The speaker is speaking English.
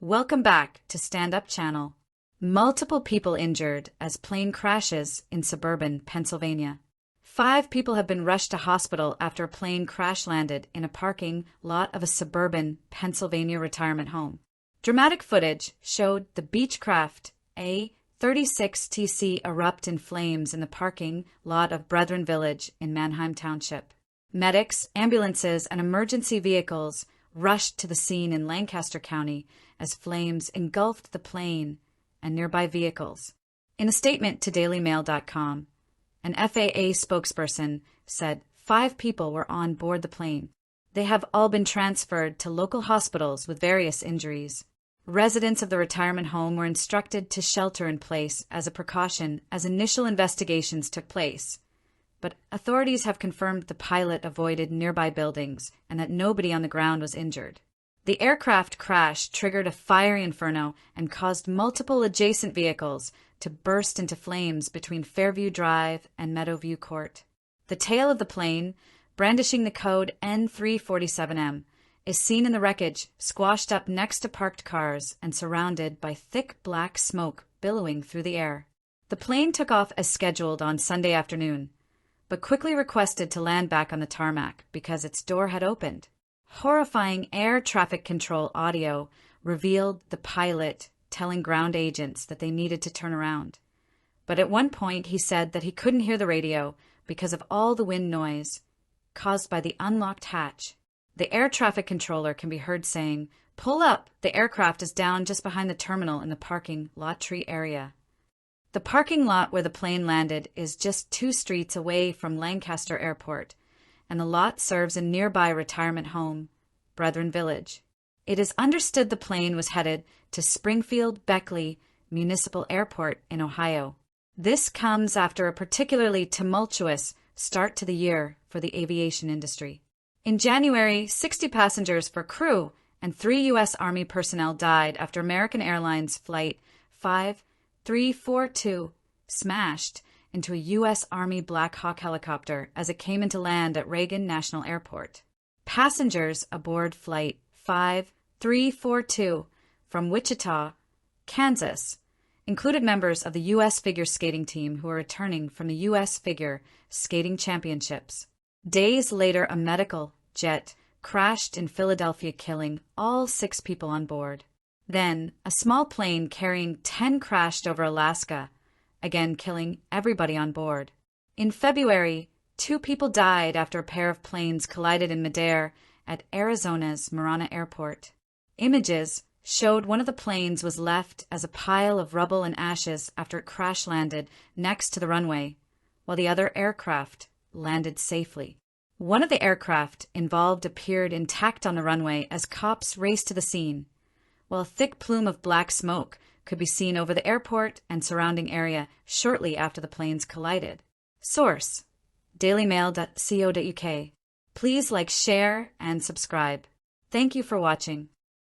Welcome back to Stand Up Channel. Multiple people injured as plane crashes in suburban Pennsylvania. 5 people have been rushed to hospital after a plane crash landed in a parking lot of a suburban Pennsylvania retirement home. Dramatic footage showed the Beechcraft A36TC erupt in flames in the parking lot of Brethren Village in Manheim Township. Medics, ambulances, and emergency vehicles rushed to the scene in Lancaster County as flames engulfed the plane and nearby vehicles. In a statement to dailymail.com, an FAA spokesperson said 5 people were on board the plane. They have all been transferred to local hospitals with various injuries. Residents of the retirement home were instructed to shelter in place as a precaution as initial investigations took place. But authorities have confirmed the pilot avoided nearby buildings and that nobody on the ground was injured. The aircraft crash triggered a fiery inferno and caused multiple adjacent vehicles to burst into flames between Fairview Drive and Meadowview Court. The tail of the plane, brandishing the code N347M, is seen in the wreckage, squashed up next to parked cars and surrounded by thick black smoke billowing through the air. The plane took off as scheduled on Sunday afternoon, but quickly requested to land back on the tarmac because its door had opened. Horrifying air traffic control audio revealed the pilot telling ground agents that they needed to turn around. But at one point he said that he couldn't hear the radio because of all the wind noise caused by the unlocked hatch. The air traffic controller can be heard saying, "Pull up, the aircraft is down just behind the terminal in the parking lot tree area." The parking lot where the plane landed is just 2 streets away from Lancaster Airport, and the lot serves a nearby retirement home, Brethren Village. It is understood the plane was headed to Springfield-Beckley Municipal Airport in Ohio. This comes after a particularly tumultuous start to the year for the aviation industry. In January, 60 passengers for crew and 3 U.S. Army personnel died after American Airlines Flight 5342 smashed into a U.S. Army Black Hawk helicopter as it came into land at Reagan National Airport. Passengers aboard Flight 5342 from Wichita, Kansas, included members of the U.S. figure skating team who were returning from the U.S. Figure Skating Championships. Days later, a medical jet crashed in Philadelphia, killing all 6 people on board. Then, a small plane carrying 10 crashed over Alaska, again killing everybody on board. In February, 2 people died after a pair of planes collided in midair at Arizona's Marana Airport. Images showed one of the planes was left as a pile of rubble and ashes after it crash-landed next to the runway, while the other aircraft landed safely. One of the aircraft involved appeared intact on the runway as cops raced to the scene, while a thick plume of black smoke could be seen over the airport and surrounding area shortly after the planes collided. Source: dailymail.co.uk. Please like, share, and subscribe. Thank you for watching.